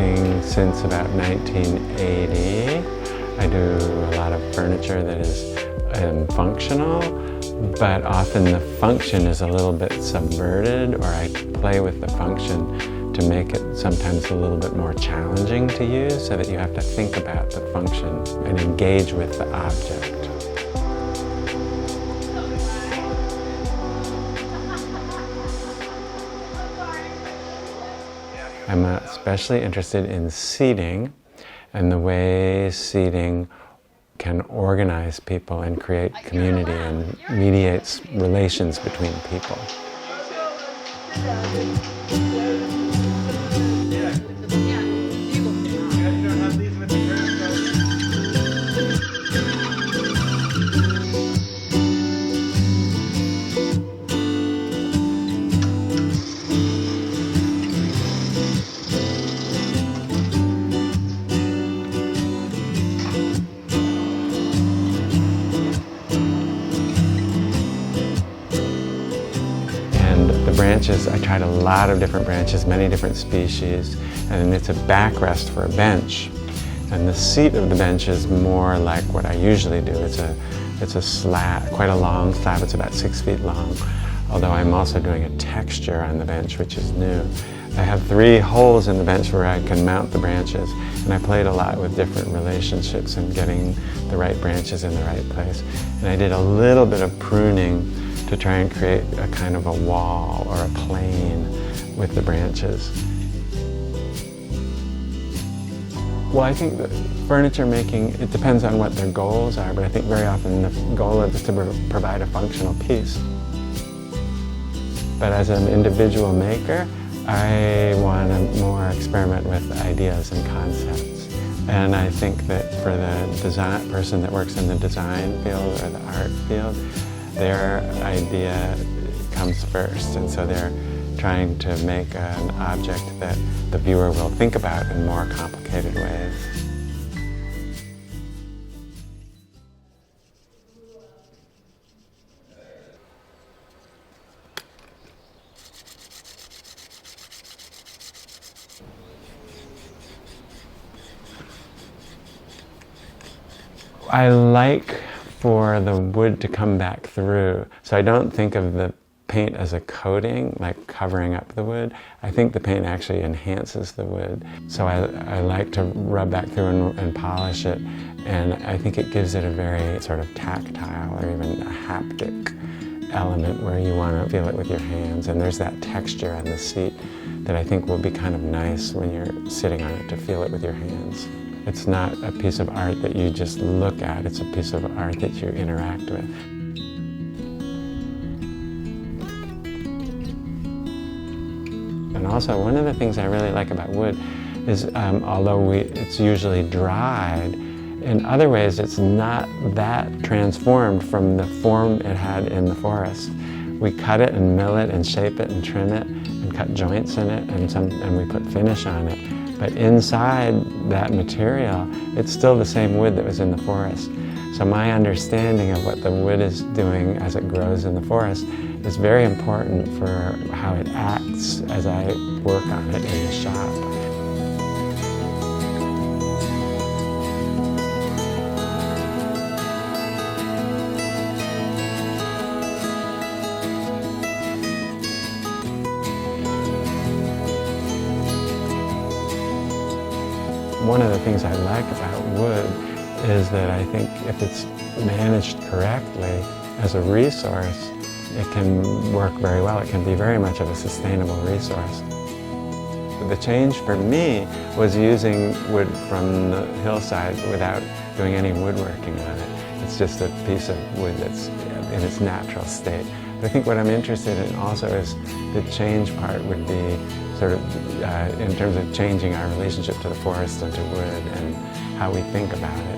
woodworking since about 1980. I do a lot of furniture that is functional, but often the function is a little bit subverted, or I play with the function to make it sometimes a little bit more challenging to use, so that you have to think about the function and engage with the object. I'm especially interested in seating and the way seating can organize people and create community and mediates relations between people. Branches, I tried a lot of different branches, many different species, and it's a backrest for a bench. And the seat of the bench is more like what I usually do. It's a slab, quite a long slab. It's about 6 feet long, although I'm also doing a texture on the bench, which is new. I have 3 holes in the bench where I can mount the branches, and I played a lot with different relationships and getting the right branches in the right place. And I did a little bit of pruning to try and create a kind of a wall or a plane with the branches. Well, I think that furniture making, it depends on what their goals are, but I think very often the goal is to provide a functional piece. But as an individual maker, I want to more experiment with ideas and concepts. And I think that for the person that works in the design field or the art field, their idea comes first, and so they're trying to make an object that the viewer will think about in more complicated ways. I like for the wood to come back through. So I don't think of the paint as a coating, like covering up the wood. I think the paint actually enhances the wood. So I like to rub back through and polish it, and I think it gives it a very sort of tactile or even a haptic element where you want to feel it with your hands. And there's that texture on the seat that I think will be kind of nice when you're sitting on it, to feel it with your hands. It's not a piece of art that you just look at, it's a piece of art that you interact with. And also, one of the things I really like about wood is, although it's usually dried, in other ways it's not that transformed from the form it had in the forest. We cut it and mill it and shape it and trim it and cut joints in it, and we put finish on it. But inside that material, it's still the same wood that was in the forest. So my understanding of what the wood is doing as it grows in the forest is very important for how it acts as I work on it in the shop. One of the things I like about wood is that I think if it's managed correctly as a resource, it can work very well. It can be very much of a sustainable resource. The change for me was using wood from the hillside without doing any woodworking on it. It's just a piece of wood that's in its natural state. But I think what I'm interested in also is the change part would be sort of in terms of changing our relationship to the forest and to wood and how we think about it.